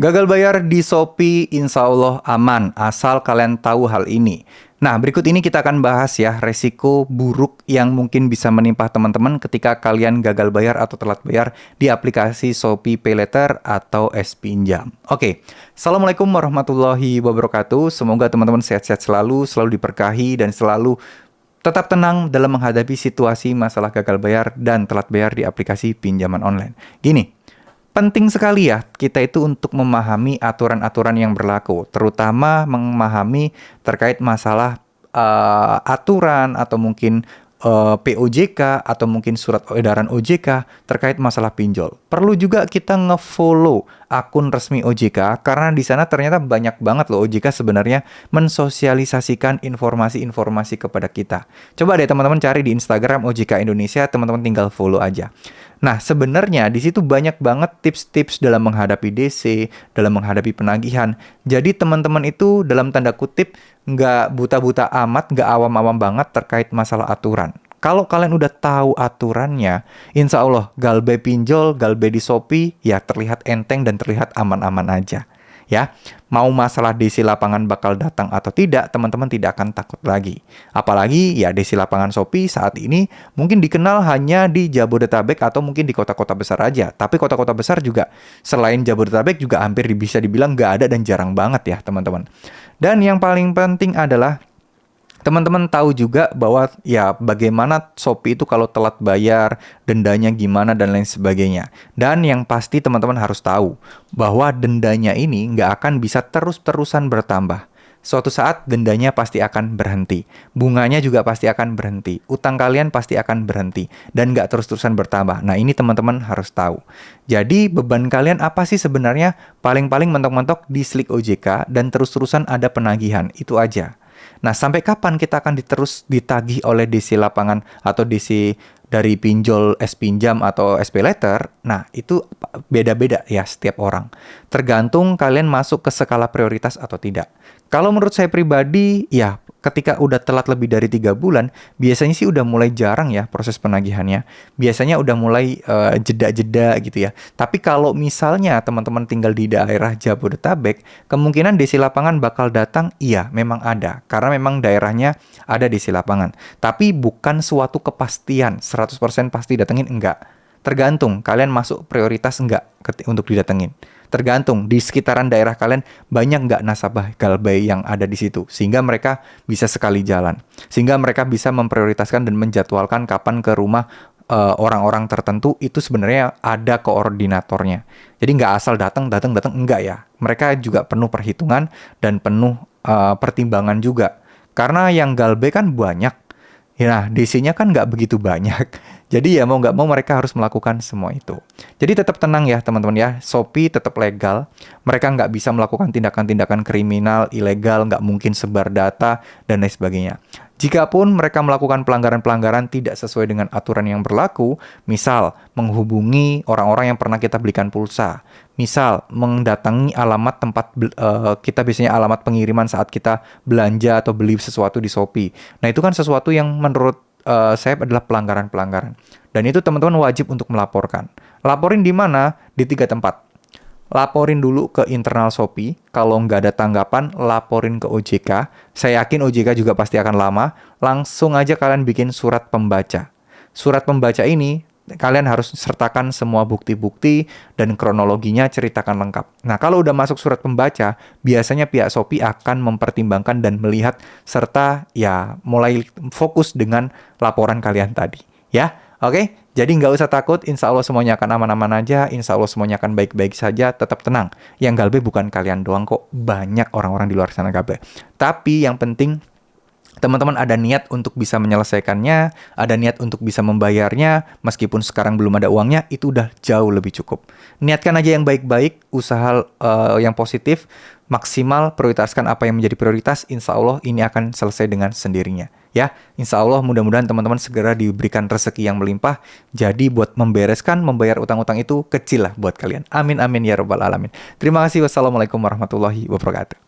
Gagal bayar di Shopee insya Allah aman, asal kalian tahu hal ini. Nah, berikut ini kita akan bahas ya, resiko buruk yang mungkin bisa menimpa teman-teman ketika kalian gagal bayar atau telat bayar di aplikasi Shopee PayLater atau S-Pinjam. Oke, Assalamualaikum warahmatullahi wabarakatuh. Semoga teman-teman sehat-sehat selalu diberkahi dan selalu tetap tenang dalam menghadapi situasi masalah gagal bayar dan telat bayar di aplikasi pinjaman online. Gini, penting sekali ya kita itu untuk memahami aturan-aturan yang berlaku, terutama memahami terkait masalah aturan atau mungkin POJK atau mungkin surat edaran OJK terkait masalah pinjol. Perlu juga kita nge-follow akun resmi OJK karena di sana ternyata banyak banget loh OJK sebenarnya mensosialisasikan informasi-informasi kepada kita. Coba deh teman-teman cari di Instagram OJK Indonesia, teman-teman tinggal follow aja. Nah, sebenarnya di situ banyak banget tips-tips dalam menghadapi DC, dalam menghadapi penagihan. Jadi teman-teman itu dalam tanda kutip nggak buta-buta amat, nggak awam-awam banget terkait masalah aturan. Kalau kalian udah tahu aturannya, insya Allah galbe pinjol, galbe di Shopee ya terlihat enteng dan terlihat aman-aman aja. Ya, mau masalah DC lapangan bakal datang atau tidak, teman-teman tidak akan takut lagi. Apalagi ya DC lapangan Shopee saat ini mungkin dikenal hanya di Jabodetabek atau mungkin di kota-kota besar aja. Tapi kota-kota besar juga selain Jabodetabek juga hampir bisa dibilang nggak ada dan jarang banget ya teman-teman. Dan yang paling penting adalah teman-teman tahu juga bahwa ya bagaimana Shopee itu kalau telat bayar, dendanya gimana dan lain sebagainya. Dan yang pasti teman-teman harus tahu bahwa dendanya ini nggak akan bisa terus-terusan bertambah. Suatu saat dendanya pasti akan berhenti. Bunganya juga pasti akan berhenti. Utang kalian pasti akan berhenti. Dan nggak terus-terusan bertambah. Nah ini teman-teman harus tahu. Jadi beban kalian apa sih sebenarnya? Paling-paling mentok-mentok di slik OJK dan terus-terusan ada penagihan. Itu aja. Nah, sampai kapan kita akan terus ditagih oleh DC lapangan atau DC dari pinjol S-Pinjam atau SPayLater? Nah, itu beda-beda ya setiap orang. Tergantung kalian masuk ke skala prioritas atau tidak. Kalau menurut saya pribadi, ya ketika udah telat lebih dari 3 bulan, biasanya sih udah mulai jarang ya proses penagihannya. Biasanya udah mulai jeda-jeda gitu ya. Tapi kalau misalnya teman-teman tinggal di daerah Jabodetabek, kemungkinan DC lapangan bakal datang, iya memang ada. Karena memang daerahnya ada DC lapangan. Tapi bukan suatu kepastian, 100% pasti datengin, enggak. Tergantung kalian masuk prioritas enggak untuk didatengin. Tergantung di sekitaran daerah kalian banyak nggak nasabah galbay yang ada di situ. Sehingga mereka bisa sekali jalan. Sehingga mereka bisa memprioritaskan dan menjadwalkan kapan ke rumah orang-orang tertentu itu sebenarnya ada koordinatornya. Jadi nggak asal datang enggak ya. Mereka juga penuh perhitungan dan penuh pertimbangan juga. Karena yang galbay kan banyak. Ya, DC-nya kan nggak begitu banyak. Jadi ya mau nggak mau mereka harus melakukan semua itu. Jadi tetap tenang ya teman-teman ya. Shopee tetap legal. Mereka nggak bisa melakukan tindakan-tindakan kriminal, ilegal, nggak mungkin sebar data, dan lain sebagainya. Jikapun mereka melakukan pelanggaran-pelanggaran tidak sesuai dengan aturan yang berlaku, misal menghubungi orang-orang yang pernah kita belikan pulsa, misal mendatangi alamat tempat kita biasanya alamat pengiriman saat kita belanja atau beli sesuatu di Shopee. Nah itu kan sesuatu yang menurut saya adalah pelanggaran-pelanggaran. Dan itu teman-teman wajib untuk melaporkan. Laporin di mana? Di 3 tempat. Laporin dulu ke internal Shopee. Kalau nggak ada tanggapan, laporin ke OJK. Saya yakin OJK juga pasti akan lama. Langsung aja kalian bikin surat pembaca. Surat pembaca ini, kalian harus sertakan semua bukti-bukti dan kronologinya, ceritakan lengkap. Nah, kalau udah masuk surat pembaca, biasanya pihak Shopee akan mempertimbangkan dan melihat serta ya mulai fokus dengan laporan kalian tadi. Ya, oke? Jadi nggak usah takut, insya Allah semuanya akan aman-aman aja, insya Allah semuanya akan baik-baik saja, tetap tenang. Yang galbe bukan kalian doang kok, banyak orang-orang di luar sana galbe. Tapi yang penting, teman-teman ada niat untuk bisa menyelesaikannya, ada niat untuk bisa membayarnya, meskipun sekarang belum ada uangnya, itu udah jauh lebih cukup. Niatkan aja yang baik-baik, usaha yang positif, maksimal, prioritaskan apa yang menjadi prioritas, insya Allah ini akan selesai dengan sendirinya. Ya, insya Allah mudah-mudahan teman-teman segera diberikan rezeki yang melimpah, jadi buat membereskan, membayar utang-utang itu kecil lah buat kalian. Amin, amin, ya rabbal alamin. Terima kasih, wassalamualaikum warahmatullahi wabarakatuh.